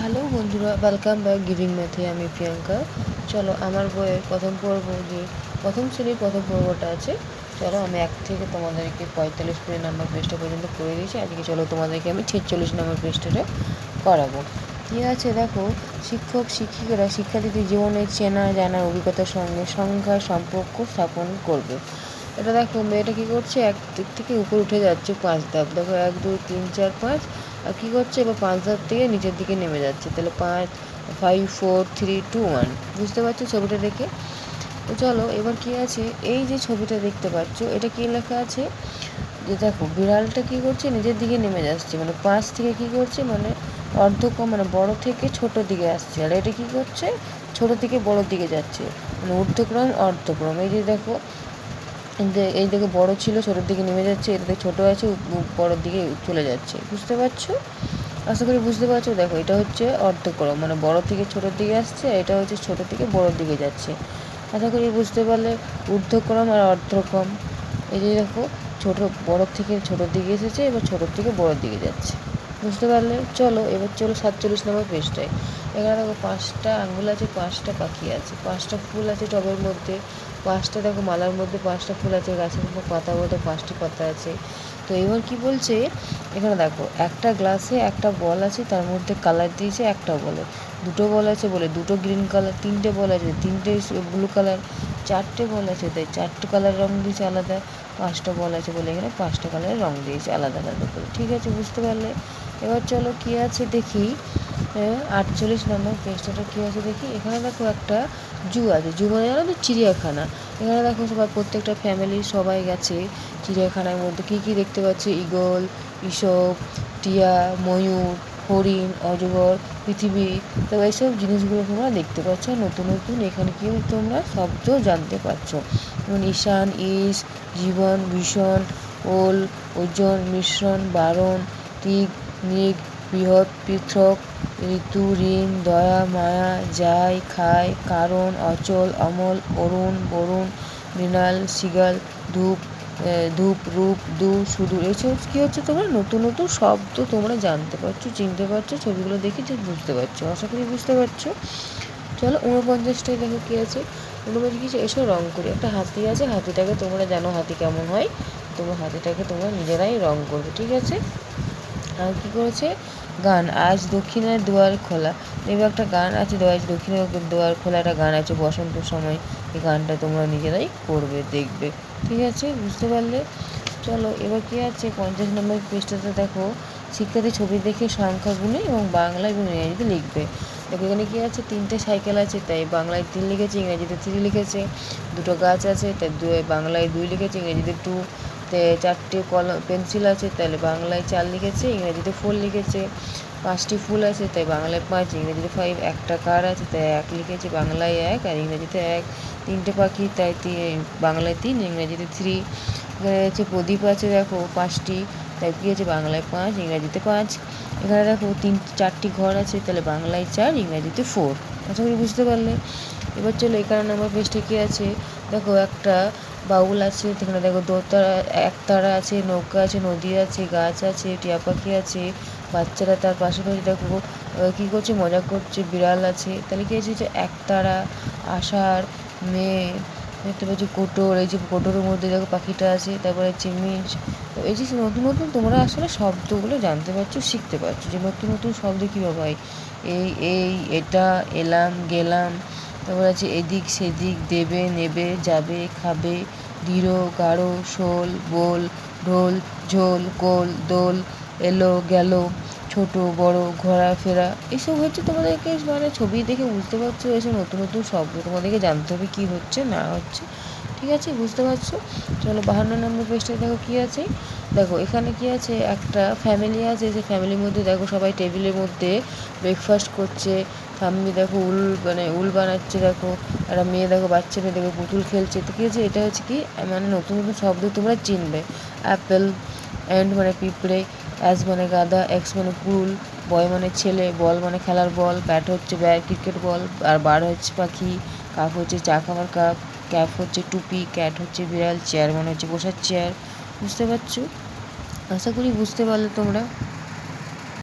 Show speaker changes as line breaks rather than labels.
Hello বন্ধুরা, welcome back giving ম্যাথে। আমি প্রিয়াঙ্কা। চলো, আমার বইয়ের প্রথম পর্ব যে প্রথম শ্রেণীর প্রথম পর্বটা আছে, চলো আমি 1 থেকে তোমাদেরকে 45 নাম্বার পেজটা পর্যন্ত করে দিয়েছি। আজকে চলো তোমাদেরকে আমি 46 নম্বর পেজটা করাবো। কী আছে দেখো, শিক্ষক শিক্ষিকারা শিক্ষার্থীদের জীবনে চেনা জানার অভিজ্ঞতার সঙ্গে সংখ্যার সম্পর্ক স্থাপন করবে। এটা দেখো, মেয়েটা কী করছে, এক দিক থেকে উপরে উঠে যাচ্ছে 5 ধাপ। দেখো 1 2 3 4 5, আর কী করছে এবার 5 ধাপ থেকে নিচের দিকে নেমে যাচ্ছে। তাহলে 5 5 4 3 2 1। বুঝতে পারছো ছবিটা দেখে? তো চলো এবার কী আছে, এই যে ছবিটা দেখতে পাচ্ছ, এটা কী লেখা আছে যে দেখো, বিড়ালটা কী করছে, নিজের দিকে নেমে যাচ্ছে, মানে 5 থেকে কী করছে, মানে অর্ধক্রম, মানে বড় থেকে ছোটোর দিকে আসছে। আর এটা কী করছে, ছোটো থেকে বড়োর দিকে যাচ্ছে, মানে ঊর্ধ্বক্রম অর্ধক্রম। এই যে দেখো, এই দিকে বড় ছিল, ছোটোর দিকে নেমে যাচ্ছে, এটাতে ছোটো আছে, বড়োর দিকে চলে যাচ্ছে। বুঝতে পারছো? আশা করি বুঝতে পারছো। দেখো, এটা হচ্ছে অর্ধক্রম, মানে বড় থেকে ছোটোর দিকে আসছে, আর এটা হচ্ছে ছোটো থেকে বড়োর দিকে যাচ্ছে। আশা করি বুঝতে পারলে। ঊর্ধ্বক্রম আর অর্ধক্রম। এই যে দেখো, বড়োর থেকে ছোটোর দিকে এসেছে, এবার ছোটোর থেকে বড়োর দিকে যাচ্ছে। বুঝতে পারলে? চলো এবার 47 নম্বর পেজটায়। এখানে দেখো 5টা আঙুল আছে, 5টা পাখি আছে, 5টা ফুল আছে টবের মধ্যে, 5টা দেখো মালার মধ্যে 5টা ফুল আছে, গাছের উপর পাতার মধ্যে 5টি পাতা আছে। তো এবার কি বলছে, এখানে দেখো একটা গ্লাসে একটা বল আছে, তার মধ্যে কালার দিয়েছে একটা বলে, 2টো বল আছে বলে 2টো গ্রিন কালার, 3টে বল আছে 3টে ব্লু কালার, 4টে বল আছে তাই 4টে কালার রঙ দিয়েছে আলাদা, 5টা বল আছে বলে এখানে 5টা কালারের রঙ দিয়েছে আলাদা আলাদা করে। ঠিক আছে, বুঝতে পারলে? এবার চলো কী আছে দেখি। 48 নম্বর পেজটা কী আছে দেখি। এখানে দেখো একটা জু আছে, জু মানে জানো তো চিড়িয়াখানা। এখানে দেখো সবাই, প্রত্যেকটা ফ্যামিলির সবাই গেছে চিড়িয়াখানার মধ্যে। কী কী দেখতে পাচ্ছি, ঈগল, ঈষক, টিয়া, ময়ূর, হরিণ, অজগর, পৃথিবী। তো এইসব জিনিসগুলো তোমরা দেখতে পাচ্ছ। নতুন নতুন এখানে কী তোমরা শব্দ জানতে পারছো, যেমন ঈশান, ঈশ, জীবন, ভীষণ, ওল, ওজন, মিশ্রণ, বারণ, দিক, নিক, বৃহৎ, পৃথক, ঋতু, ঋণ, দয়া, মায়া, যায়, খায়, কারণ, অচল, অমল, অরুণ, বরুণ, মৃণাল, শৃগাল, ধূপ, ধূপ, রূপ, দু, সুদূর। এসব কী হচ্ছে, তোমরা নতুন নতুন শব্দ তোমরা জানতে পারছো, চিনতে পারছো, ছবিগুলো দেখে ঠিক বুঝতে পারছো। আশা করি বুঝতে পারছো। চলো 49টায় দেখো কী আছে। 49 কী আছে, এসব রঙ করি। একটা হাতি আছে, হাতিটাকে তোমরা জানো হাতি কেমন হয়, তোমরা হাতিটাকে তোমরা নিজেরাই রঙ করবে। ঠিক আছে। আর কী করেছে, গান, আজ দক্ষিণের দুয়ার খোলা। এবার একটা গান আছে, আজ দক্ষিণের দুয়ার খোলা, একটা গান আছে বসন্তের সময়। এই গানটা তোমরা নিজেরাই করবে, দেখবে। ঠিক আছে, বুঝতে পারলে? চলো এবার কী আছে, 50 নম্বর পেজটাতে দেখো, শিক্ষার্থী ছবি দেখে সংখ্যা গুণে এবং বাংলা এবং ইংরেজিতে লিখবে। দেখো এখানে কী আছে, 3টে সাইকেল আছে, তাই বাংলায় 3 লিখেছে, ইংরেজিতে 3 লিখেছে। 2টো গাছ আছে, তাই বাংলায় 2 লিখেছে, ইংরেজিতে 2। 4টে পেন্সিল আছে, তাহলে বাংলায় 4 লিখেছে, ইংরেজিতে 4 লিখেছে। 5টি ফুল আছে, তাই বাংলায় 5, ইংরেজিতে 5। একটা কার আছে, তাই 1 লিখেছে, বাংলায় 1 আর ইংরেজিতে 1। 3টে পাখি, তাই বাংলায় 3, ইংরেজিতে 3। এখানে হচ্ছে প্রদীপ আছে, দেখো 5টি, তাই কী আছে, বাংলায় 5, ইংরেজিতে 5। এখানে দেখো 4টি ঘর আছে, তাহলে বাংলায় 4, ইংরেজিতে 4। আশা করি বুঝতে পারলে। এবার চলো 51 নম্বর পেজটা কী আছে, দেখো একটা বাউল আছে, সেখানে দেখো দোতারা, একতারা আছে, নৌকা আছে, নদী আছে, গাছ আছে, টিয়া পাখি আছে, বাচ্চারা তার পাশে দেখো কী করছে, মজা করছে, বিড়াল আছে। তাহলে কী আছে, যে একতারা, আষাঢ়, মেয়ে, দেখতে পাচ্ছি কোটর, এই যে কোটরের মধ্যে দেখো পাখিটা আছে, তারপরে হচ্ছে মিশ। তো এই যে নতুন নতুন তোমরা আসলে শব্দগুলো জানতে পারছো, শিখতে পারছো, যে নতুন নতুন শব্দ কীভাবে হয়। এই, এটা, এলাম, গেলাম। তারপর আছে এদিক সেদিক, দেবে, নেবে, যাবে, খাবে, দৃঢ়, গাঢ়, শোল, বোল, ঢোল, ঝোল, কোল, দোল, এলো, গেল, ছোট বড়, ঘোরাফেরা। এসব হচ্ছে তোমাদেরকে, মানে ছবি দেখে বুঝতে পারছো, এসব নতুন নতুন শব্দ তোমাদেরকে জানতে হবে কী হচ্ছে না হচ্ছে। ঠিক আছে, বুঝতে পারছো। চলো 52 নম্বর পেজটায় দেখো কী আছে। দেখো এখানে কী আছে, একটা ফ্যামিলি আছে, সেই ফ্যামিলির মধ্যে দেখো সবাই টেবিলের মধ্যে ব্রেকফাস্ট করছে। ঠাম্মি দেখো উল বানাচ্ছে, দেখো একটা মেয়ে দেখো, বাচ্চা মেয়ে দেখো পুতুল খেলছে। তো কী আছে, এটা হচ্ছে কি, মানে নতুন নতুন শব্দ তোমরা চিনবে। অ্যাপেল, অ্যান্ড মানে পিঁপড়ে, অ্যাস মানে গাধা, এক্স মানে কুল, বয় মানে ছেলে, বল মানে খেলার বল, ব্যাট হচ্ছে ক্রিকেট বল, আর বার হচ্ছে পাখি, কাপ হচ্ছে চা খাওয়ার কাপ, ক্যাপ হচ্ছে টুপি, ক্যাট হচ্ছে বিড়াল, চেয়ার মানে হচ্ছে বসার চেয়ার। বুঝতে পারছো? আশা করি বুঝতে পারলে তোমরা।